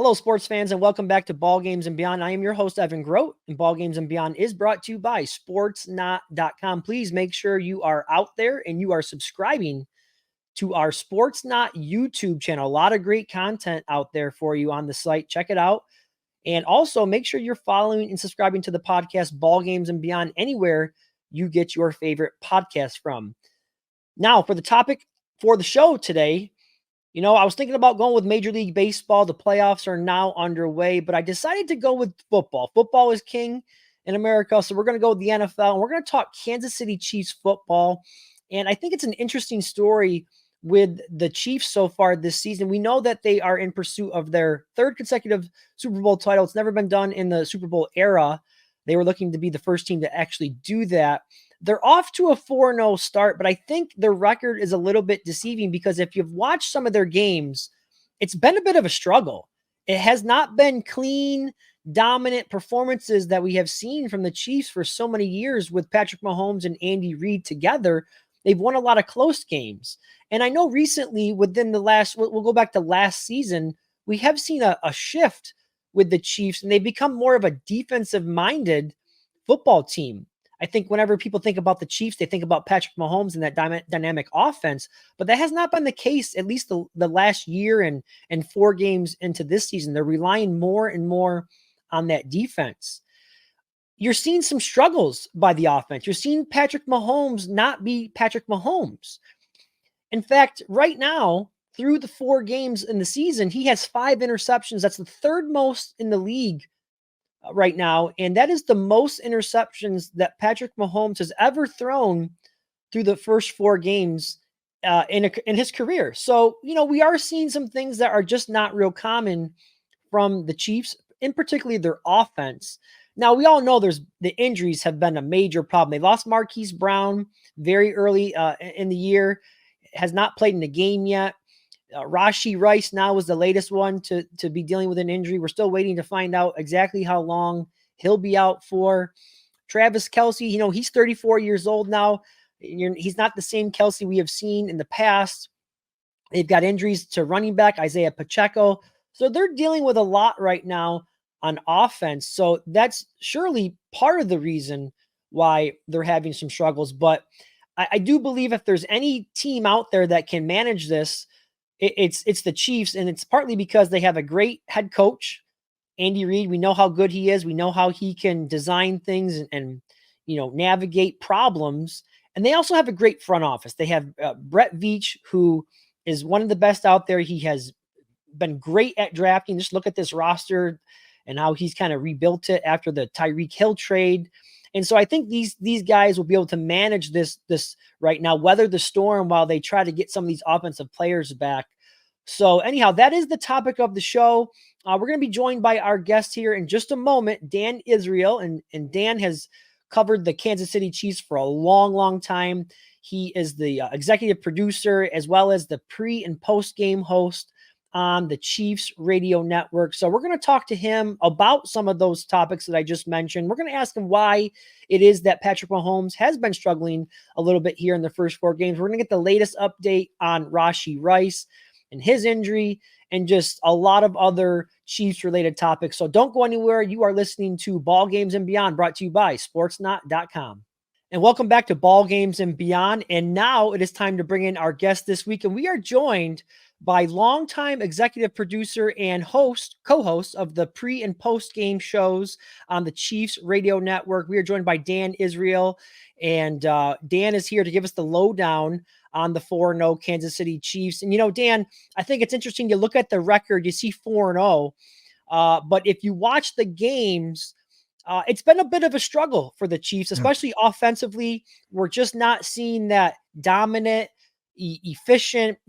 Hello, sports fans, and welcome back to Ball Games and Beyond. I am your host, Evan Groat, and Ball Games and Beyond is brought to you by Sportsnaut.com. Please make sure you are out there and you are subscribing to our Sportsnaut YouTube channel. A lot of great content out there for you on the site. Check it out. And also make sure you're following and subscribing to the podcast Ball Games and Beyond anywhere you get your favorite podcast from. Now, for the topic for the show today, I was thinking about going with Major League Baseball. The playoffs are now underway, but I decided to go with football. Football is king in America, so we're going to go with the NFL, and we're going to talk Kansas City Chiefs football. And I think it's an interesting story with the Chiefs so far this season. We know that they are in pursuit of their third consecutive Super Bowl title. It's never been done in the Super Bowl era. They were looking to be the first team to actually do that. They're off to a 4-0 start, but I think their record is a little bit deceiving because if you've watched some of their games, it's been a bit of a struggle. It has not been clean, dominant performances that we have seen from the Chiefs for so many years with Patrick Mahomes and Andy Reid together. They've won a lot of close games. And I know recently within the we'll go back to last season, we have seen a shift with the Chiefs, and they've become more of a defensive-minded football team. I think whenever people think about the Chiefs, they think about Patrick Mahomes and that dynamic offense, but that has not been the case at least the last year and 4 games into this season. They're relying more and more on that defense. You're seeing some struggles by the offense. You're seeing Patrick Mahomes not be Patrick Mahomes. In fact, right now, through the 4 games in the season, he has 5 interceptions. That's the third most in the league right now, and that is the most interceptions that Patrick Mahomes has ever thrown through the first 4 games in his career. So, we are seeing some things that are just not real common from the Chiefs, in particularly their offense. Now, we all know the injuries have been a major problem. They lost Marquise Brown very early in the year, has not played in a game yet. Rashee Rice now was the latest one to be dealing with an injury. We're still waiting to find out exactly how long he'll be out for. Travis Kelce, he's 34 years old now. He's not the same Kelce we have seen in the past. They've got injuries to running back Isaiah Pacheco. So they're dealing with a lot right now on offense. So that's surely part of the reason why they're having some struggles. But I do believe if there's any team out there that can manage this, it's the Chiefs, and it's partly because they have a great head coach, Andy Reid. We know how good he is. We know how he can design things and navigate problems. And they also have a great front office. They have Brett Veach, who is one of the best out there. He has been great at drafting. Just look at this roster and how he's kind of rebuilt it after the Tyreek Hill trade. And so I think these guys will be able to manage this right now, weather the storm while they try to get some of these offensive players back. So anyhow, that is the topic of the show. We're going to be joined by our guest here in just a moment, Dan Israel. And Dan has covered the Kansas City Chiefs for a long, long time. He is the executive producer as well as the pre- and post-game host on the Chiefs radio network. So we're going to talk to him about some of those topics that I just mentioned. We're going to ask him why it is that Patrick Mahomes has been struggling a little bit here in the first 4 games. We're going to get the latest update on Rashee Rice and his injury and just a lot of other Chiefs related topics. So don't go anywhere. You are listening to Ball Games and Beyond, brought to you by Sportsnaut.com. And welcome back to Ball Games and Beyond. And now it is time to bring in our guest this week. And we are joined by longtime executive producer and co-host of the pre- and post-game shows on the Chiefs radio network. We are joined by Dan Israel. And Dan is here to give us the lowdown on the 4-0 Kansas City Chiefs. And, Dan, I think it's interesting to look at the record. You see 4-0. But if you watch the games, it's been a bit of a struggle for the Chiefs, especially offensively. We're just not seeing that dominant, efficient,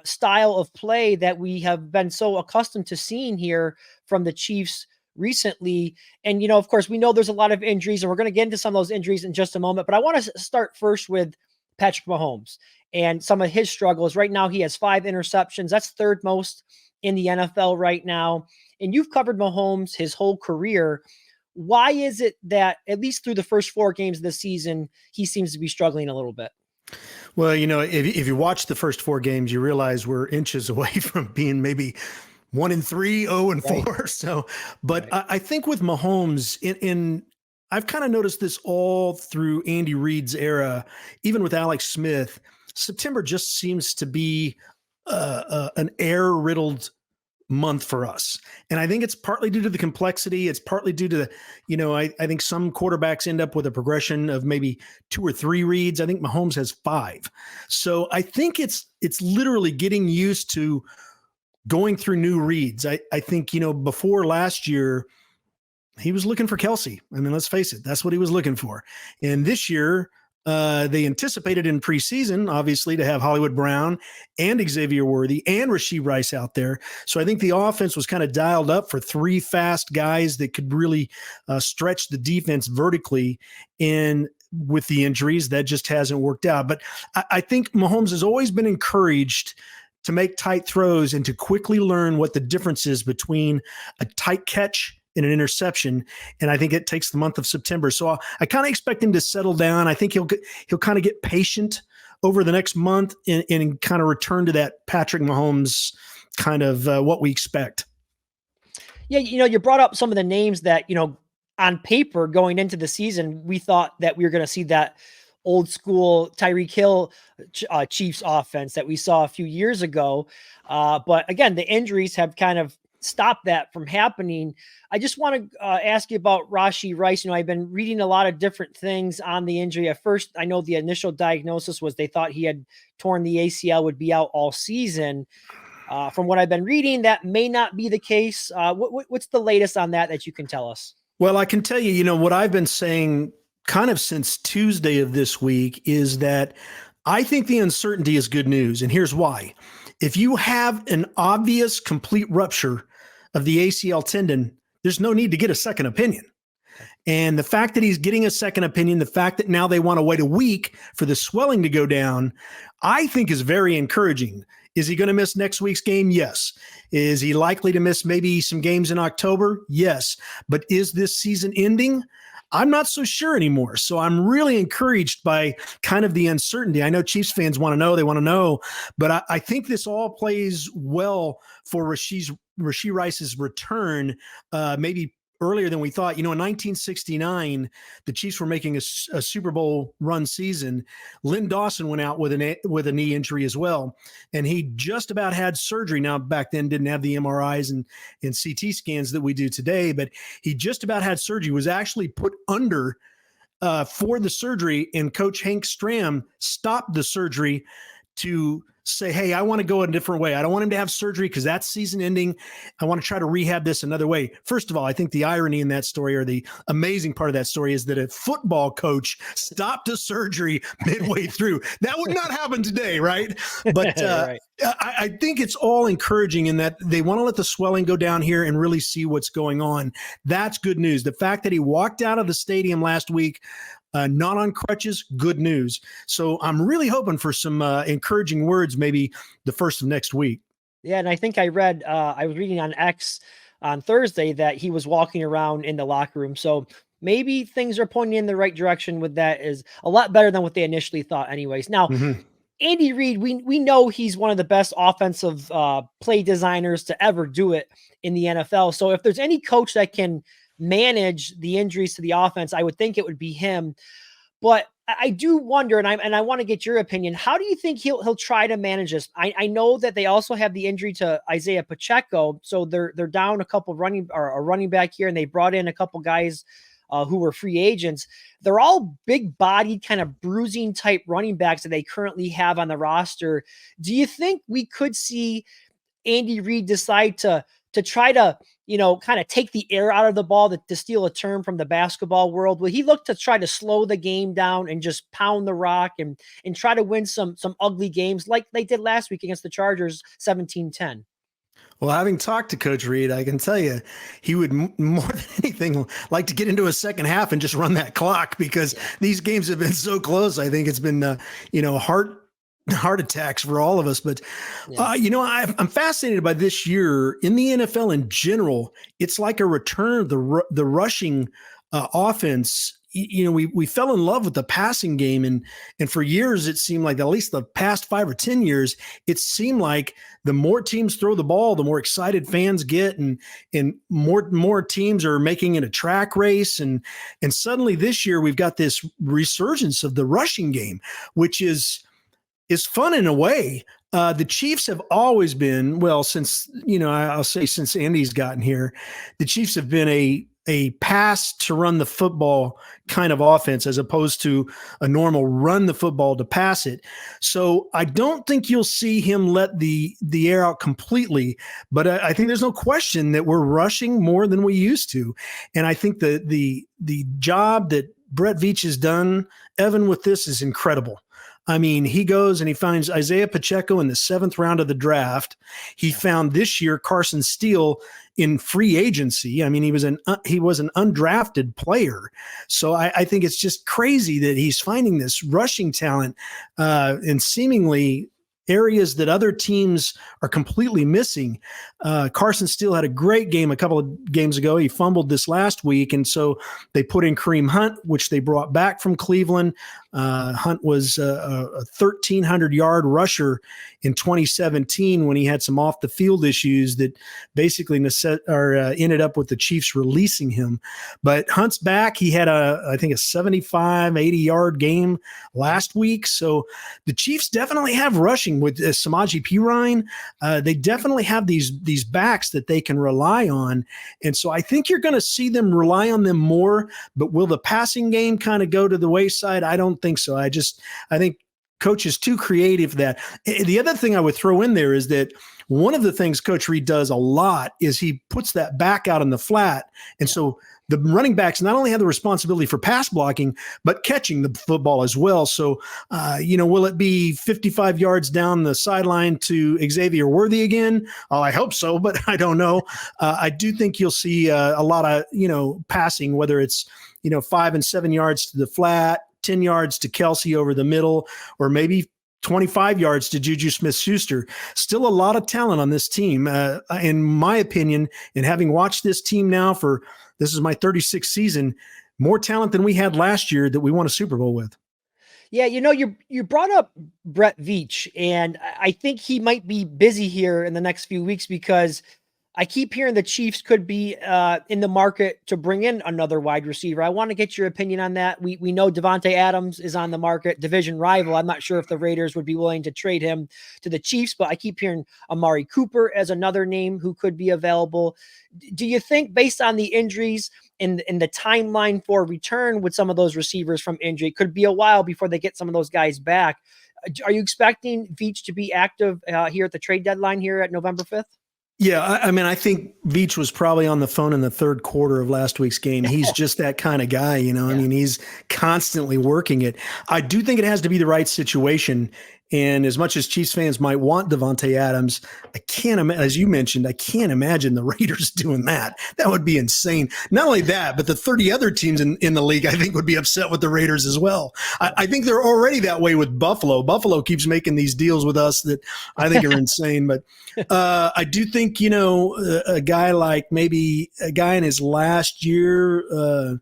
style of play that we have been so accustomed to seeing here from the Chiefs recently. And, of course, we know there's a lot of injuries, and we're going to get into some of those injuries in just a moment. But I want to start first with Patrick Mahomes and some of his struggles. Right now, he has 5 interceptions. That's third most in the NFL right now. And you've covered Mahomes his whole career. Why is it that at least through the first 4 games of the season, he seems to be struggling a little bit? Well, if you watch the first 4 games, you realize we're inches away from being maybe 1-3, 0-4. Right. So, but Right. I think with Mahomes, I've kind of noticed this all through Andy Reid's era, even with Alex Smith. September just seems to be an air-riddled month for us. And I think it's partly due to the complexity. It's partly due to the, I think some quarterbacks end up with a progression of maybe 2 or 3 reads. I think Mahomes has 5. So I think it's literally getting used to going through new reads. I think, before last year, he was looking for Kelce. I mean, let's face it, that's what he was looking for. And this year, they anticipated in preseason, obviously, to have Hollywood Brown and Xavier Worthy and Rashee Rice out there. So I think the offense was kind of dialed up for 3 fast guys that could really stretch the defense vertically. And with the injuries, that just hasn't worked out. But I think Mahomes has always been encouraged to make tight throws and to quickly learn what the difference is between a tight catch and an interception. And I think it takes the month of September. So I kind of expect him to settle down. I think he'll kind of get patient over the next month and kind of return to that Patrick Mahomes kind of what we expect. Yeah, you brought up some of the names that, on paper going into the season, we thought that we were going to see that old school Tyreek Hill Chiefs offense that we saw a few years ago. But again, the injuries have kind of stopped that from happening. I just want to ask you about Rashee Rice. I've been reading a lot of different things on the injury. At first, I know the initial diagnosis was they thought he had torn the ACL, would be out all season. From what I've been reading, that may not be the case. What's the latest on that you can tell us? Well, I can tell you, what I've been saying kind of since Tuesday of this week is that I think the uncertainty is good news. And here's why. If you have an obvious complete rupture of the ACL tendon, there's no need to get a second opinion. And the fact that he's getting a second opinion, the fact that now they want to wait a week for the swelling to go down, I think is very encouraging. Is he going to miss next week's game? Yes. Is he likely to miss maybe some games in October? Yes. But is this season ending? I'm not so sure anymore. So I'm really encouraged by kind of the uncertainty. I know Chiefs fans want to know, they want to know, but I think this all plays well for Rashee Rice's return, maybe earlier than we thought. In 1969, the Chiefs were making a Super Bowl run season. Lynn Dawson went out with a knee injury as well, and he just about had surgery. Now, back then, didn't have the MRIs and CT scans that we do today, but he just about had surgery, was actually put under for the surgery, and Coach Hank Stram stopped the surgery to say, hey, I want to go a different way. I don't want him to have surgery because that's season ending. I want to try to rehab this another way. First of all, I think the irony in that story, or the amazing part of that story, is that a football coach stopped a surgery midway through. That would not happen today, right? But right. I think it's all encouraging in that they want to let the swelling go down here and really see what's going on. That's good news. The fact that he walked out of the stadium last week, not on crutches, good news. So I'm really hoping for some encouraging words, maybe the first of next week. Yeah, and I think I was reading on X on Thursday that he was walking around in the locker room. So maybe things are pointing in the right direction with that. Is a lot better than what they initially thought anyways. Now, Andy Reid, we know he's one of the best offensive play designers to ever do it in the NFL. So if there's any coach that can manage the injuries to the offense, I would think it would be him. But I do wonder, and I want to get your opinion. How do you think he'll try to manage this? I know that they also have the injury to Isaiah Pacheco, so they're down a couple a running back here, and they brought in a couple guys who were free agents. They're all big-bodied, kind of bruising type running backs that they currently have on the roster. Do you think we could see Andy Reid decide to try to, kind of take the air out of the ball, to steal a term from the basketball world? Will he look to try to slow the game down and just pound the rock and try to win some ugly games like they did last week against the Chargers, 17-10? Well, having talked to Coach Reid, I can tell you he would more than anything like to get into a second half and just run that clock, because these games have been so close. I think it's been, heart attacks for all of us. But, I'm fascinated by this year in the NFL in general. It's like a return of the rushing offense. we fell in love with the passing game, and for years it seemed like, at least the past 5 or 10 years, it seemed like the more teams throw the ball, the more excited fans get, and more teams are making it a track race, and suddenly this year we've got this resurgence of the rushing game, which is fun in a way. The Chiefs have always been, well, since, I'll say since Andy's gotten here, the Chiefs have been a pass to run the football kind of offense, as opposed to a normal run the football to pass it. So I don't think you'll see him let the air out completely, but I think there's no question that we're rushing more than we used to. And I think the job that Brett Veach has done, Evan, with this is incredible. I mean, he goes and he finds Isaiah Pacheco in the 7th round of the draft. He found this year Carson Steele in free agency. I mean, he was an undrafted player. So I think it's just crazy that he's finding this rushing talent in seemingly areas that other teams are completely missing. Carson Steele had a great game a couple of games ago. He fumbled this last week, and so they put in Kareem Hunt, which they brought back from Cleveland. Hunt was a 1,300-yard rusher in 2017 when he had some off-the-field issues that basically ended up with the Chiefs releasing him. But Hunt's back. He had I think a 75, 80-yard game last week. So the Chiefs definitely have rushing with Samaje Perine. They definitely have these backs that they can rely on. And so I think you're going to see them rely on them more. But will the passing game kind of go to the wayside? I don't think so. I think Coach is too creative for that. The other thing I would throw in there is that one of the things Coach Reid does a lot is he puts that back out in the flat. And so the running backs not only have the responsibility for pass blocking, but catching the football as well. So, will it be 55 yards down the sideline to Xavier Worthy again? Oh, I hope so, but I don't know. I do think you'll see a lot of, passing, whether it's, 5 and 7 yards to the flat, 10 yards to Kelce over the middle, or maybe 25 yards to Juju Smith-Schuster. Still a lot of talent on this team. In my opinion, and having watched this team now this is my 36th season, more talent than we had last year that we won a Super Bowl with. Yeah, you brought up Brett Veach, and I think he might be busy here in the next few weeks, because I keep hearing the Chiefs could be in the market to bring in another wide receiver. I want to get your opinion on that. We know Davante Adams is on the market, division rival. I'm not sure if the Raiders would be willing to trade him to the Chiefs, but I keep hearing Amari Cooper as another name who could be available. Do you think, based on the injuries and the timeline for return with some of those receivers from injury, it could be a while before they get some of those guys back? Are you expecting Veach to be active here at the trade deadline here at November 5th? Yeah, I mean, I think Veach was probably on the phone in the third quarter of last week's game. He's just that kind of guy, Yeah. I mean, he's constantly working it. I do think it has to be the right situation. And as much as Chiefs fans might want Davante Adams, as you mentioned, I can't imagine the Raiders doing that. That would be insane. Not only that, but the 30 other teams in the league, I think, would be upset with the Raiders as well. I think they're already that way with Buffalo. Buffalo keeps making these deals with us that I think are insane. But I do think, a guy like maybe a guy in his last year,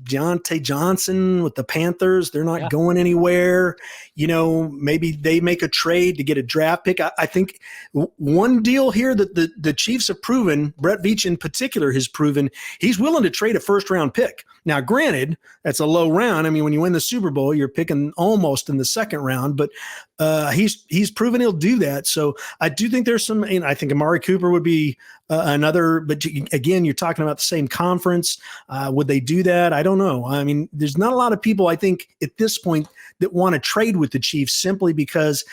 Deontay Johnson with the Panthers, they're not going anywhere. Maybe they make a trade to get a draft pick. I think one deal here that the Chiefs have proven, Brett Veach in particular has proven, he's willing to trade a first-round pick. Now, granted, that's a low round. I mean, when you win the Super Bowl, you're picking almost in the second round, but he's proven he'll do that. So I do think there's some, I think Amari Cooper would be another, but again, you're talking about the same conference. Would they do that? I don't know. I mean, there's not a lot of people, I think, at this point that want to trade with the Chiefs simply because,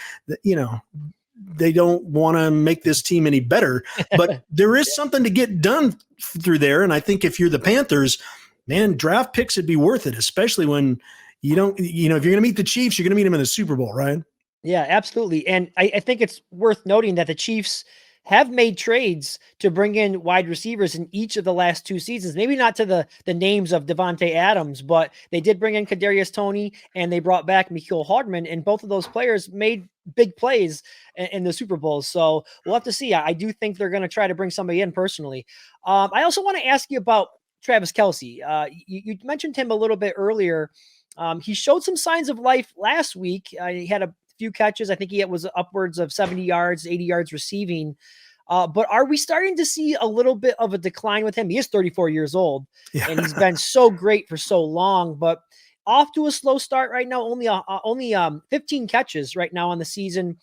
they don't want to make this team any better. But there is something to get done through there. And I think if you're the Panthers, man, draft picks would be worth it, especially when you don't, if you're going to meet the Chiefs, you're going to meet them in the Super Bowl, right? Yeah, absolutely. And I think it's worth noting that the Chiefs have made trades to bring in wide receivers in each of the last 2 seasons. Maybe not to the names of Davante Adams, but they did bring in Kadarius Toney and they brought back Mecole Hardman, and both of those players made big plays in the Super Bowl. So we'll have to see. I do think they're going to try to bring somebody in personally. I also want to ask you about Travis Kelce. You mentioned him a little bit earlier. He showed some signs of life last week. He had a few catches. I think he was upwards of 70 yards, 80 yards receiving. But are we starting to see a little bit of a decline with him? He is 34 years old, and he's been so great for so long, but off to a slow start right now. Only 15 catches right now on the season,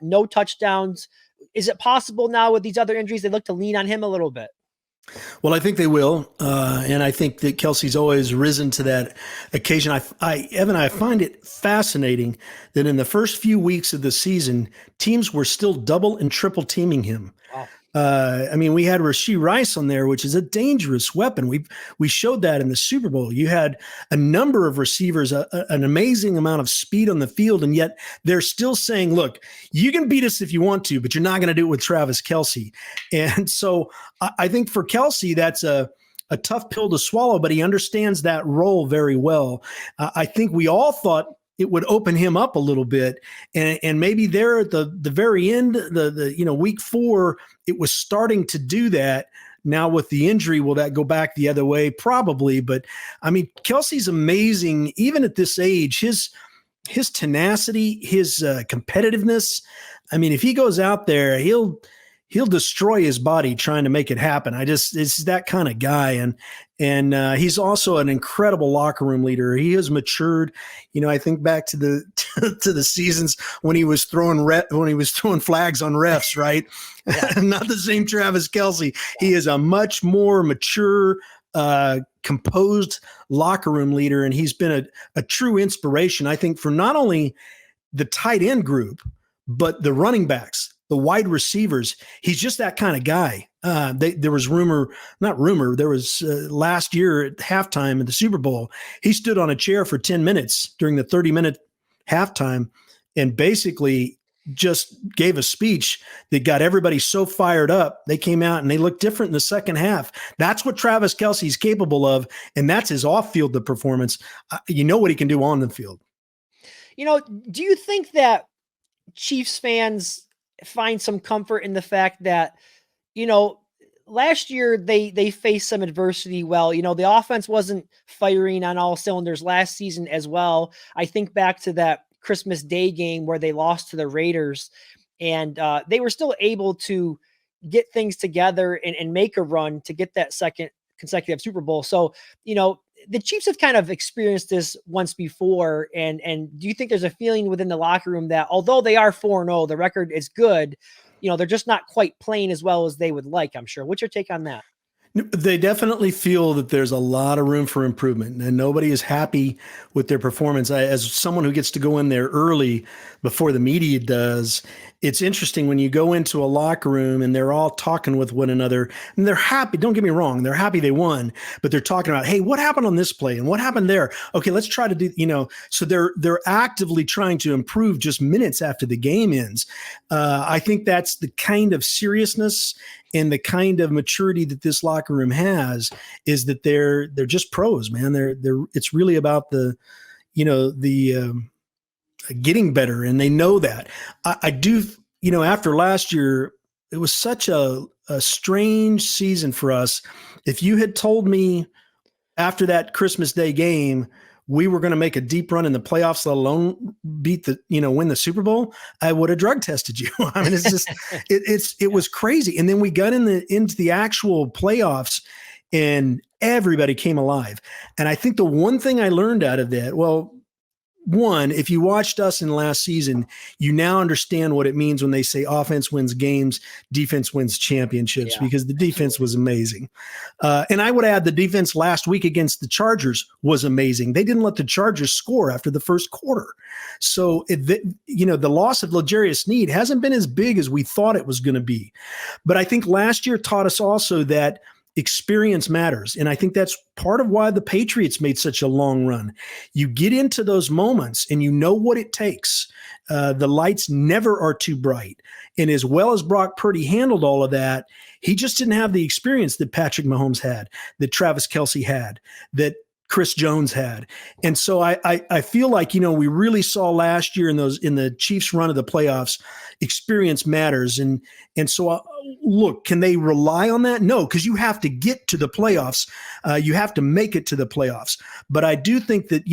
no touchdowns. Is it possible now with these other injuries they look to lean on him a little bit? Well, I think they will, and I think that Kelce's always risen to that occasion. Evan, I find it fascinating that in the first few weeks of the season, teams were still double and triple teaming him. Wow. I mean, we had Rashee Rice on there, which is a dangerous weapon. We showed that in the Super Bowl. You had a number of receivers, an amazing amount of speed on the field, and yet they're still saying, look, you can beat us if you want to, but you're not going to do it with Travis Kelce. And so I think for Kelce, that's a tough pill to swallow, but he understands that role very well. I think we all thought it would open him up a little bit. And maybe there at the very end, the week 4, it was starting to do that. Now with the injury, will that go back the other way? Probably. But I mean, Kelce's amazing, even at this age, his tenacity, his competitiveness. I mean, if he goes out there, he'll destroy his body trying to make it happen. It's that kind of guy. And he's also an incredible locker room leader. He has matured. I think back to the seasons when he was throwing flags on refs, right? Yeah. Not the same Travis Kelce. He is a much more mature, composed locker room leader. And he's been a true inspiration, I think, for not only the tight end group, but the running backs, the wide receivers. He's just that kind of guy. There was last year at halftime in the Super Bowl, he stood on a chair for 10 minutes during the 30-minute halftime and basically just gave a speech that got everybody so fired up. They came out and they looked different in the second half. That's what Travis Kelce is capable of, and that's his off-field performance. You know what he can do on the field. Do you think that Chiefs fans find some comfort in the fact that, last year they faced some adversity? Well, the offense wasn't firing on all cylinders last season as well. I think back to that Christmas Day game where they lost to the Raiders, and they were still able to get things together and make a run to get that second consecutive Super Bowl. So, the Chiefs have kind of experienced this once before. And do you think there's a feeling within the locker room that although they are 4-0, the record is good, they're just not quite playing as well as they would like, I'm sure. What's your take on that? They definitely feel that there's a lot of room for improvement, and nobody is happy with their performance. As someone who gets to go in there early before the media does, it's interesting when you go into a locker room and they're all talking with one another, and they're happy. Don't get me wrong. They're happy they won, but they're talking about, hey, what happened on this play and what happened there? Okay, let's try to do, so they're actively trying to improve just minutes after the game ends. I think that's the kind of seriousness and the kind of maturity that this locker room has, is that they're just pros, man. It's really about the getting better, and they know that. I do, after last year, it was such a strange season for us. If you had told me after that Christmas Day game we were going to make a deep run in the playoffs, let alone win the Super Bowl, I would have drug tested you. I mean, it's just, it was crazy. And then we got into the actual playoffs and everybody came alive. And I think the one thing I learned out of that, well, one, if you watched us in last season, you now understand what it means when they say offense wins games, defense wins championships, because the defense was amazing. And I would add the defense last week against the Chargers was amazing. They didn't let the Chargers score after the first quarter. So, the loss of L'Jarius Sneed hasn't been as big as we thought it was going to be. But I think last year taught us also that experience matters. And I think that's part of why the Patriots made such a long run. You get into those moments and you know what it takes. The lights never are too bright. And as well as Brock Purdy handled all of that, he just didn't have the experience that Patrick Mahomes had, that Travis Kelce had, that Chris Jones had. And so I feel like, we really saw last year in the Chiefs run of the playoffs, experience matters. And so look, can they rely on that? No, because you have to get to the playoffs. You have to make it to the playoffs. But I do think that,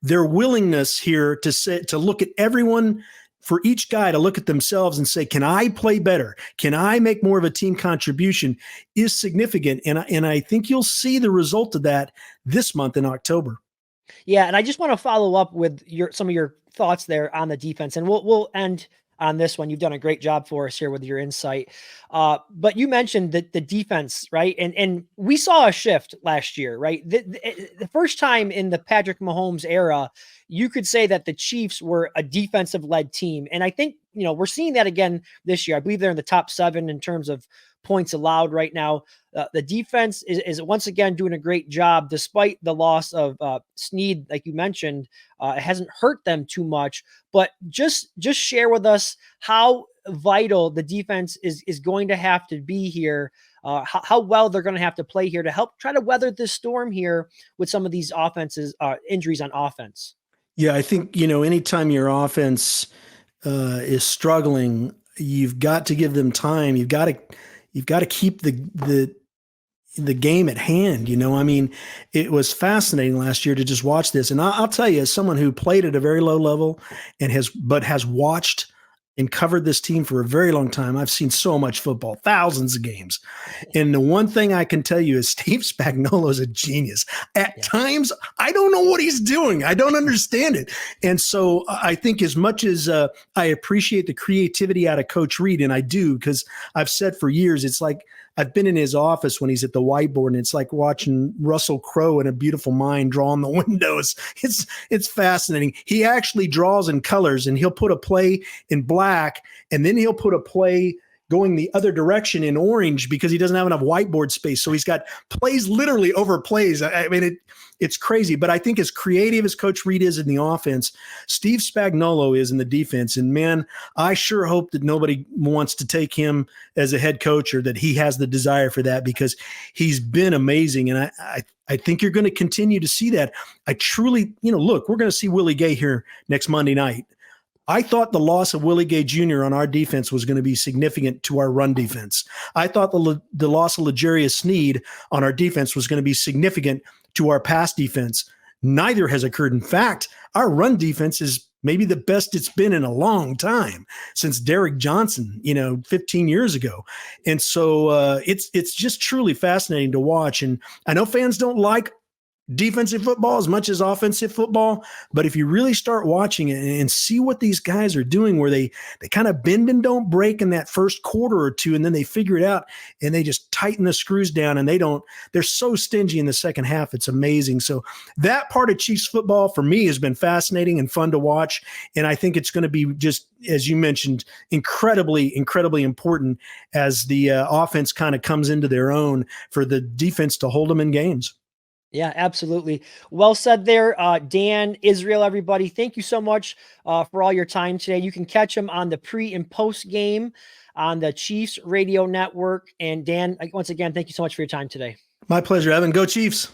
their willingness here to look at everyone, for each guy to look at themselves and say, can I play better? Can I make more of a team contribution, is significant. And I think you'll see the result of that this month in October. Yeah. And I just want to follow up with some of your thoughts there on the defense, and we'll end on this one. You've done a great job for us here with your insight. But you mentioned that the defense, right? And we saw a shift last year, right? The first time in the Patrick Mahomes era, you could say that the Chiefs were a defensive led team. And I think, we're seeing that again this year. I believe they're in the top 7 in terms of points allowed right now. The defense is once again doing a great job, despite the loss of Snead, like you mentioned. It hasn't hurt them too much, but just share with us how vital the defense is going to have to be here, how well they're going to have to play here to help try to weather this storm here with some of these injuries on offense. Yeah, I think, anytime your offense is struggling, you've got to give them time. You've got to keep the game at hand. It was fascinating last year to just watch this. And I'll tell you, as someone who played at a very low level and has watched and covered this team for a very long time, I've seen so much football, thousands of games. And the one thing I can tell you is Steve Spagnuolo is a genius. At times, I don't know what he's doing. I don't understand it. And so I think, as much as I appreciate the creativity out of Coach Reid, and I do, because I've said for years, it's like I've been in his office when he's at the whiteboard, and it's like watching Russell Crowe in A Beautiful Mind draw on the windows. It's fascinating. He actually draws in colors, and he'll put a play in black, and then he'll put a play going the other direction in orange because he doesn't have enough whiteboard space. So he's got plays literally over plays. I mean, it's crazy. But I think as creative as Coach Reid is in the offense, Steve Spagnuolo is in the defense. And man, I sure hope that nobody wants to take him as a head coach, or that he has the desire for that, because he's been amazing. And I think you're going to continue to see that. I truly, look, we're going to see Willie Gay here next Monday night. I thought the loss of Willie Gay Jr. on our defense was going to be significant to our run defense. I thought the loss of L'Jarius Sneed on our defense was going to be significant to our pass defense. Neither has occurred. In fact, our run defense is maybe the best it's been in a long time, since Derek Johnson, 15 years ago. And so it's just truly fascinating to watch. And I know fans don't like defensive football as much as offensive football, but if you really start watching it and see what these guys are doing, where they kind of bend and don't break in that first quarter or two, and then they figure it out and they just tighten the screws down, and they're so stingy in the second half. It's amazing. So that part of Chiefs football for me has been fascinating and fun to watch. And I think it's going to be, just as you mentioned, incredibly, incredibly important as the offense kind of comes into their own, for the defense to hold them in games. Yeah, absolutely. Well said there, Dan, Israel, everybody. Thank you so much for all your time today. You can catch him on the pre and post game on the Chiefs Radio Network. And Dan, once again, thank you so much for your time today. My pleasure, Evan. Go Chiefs.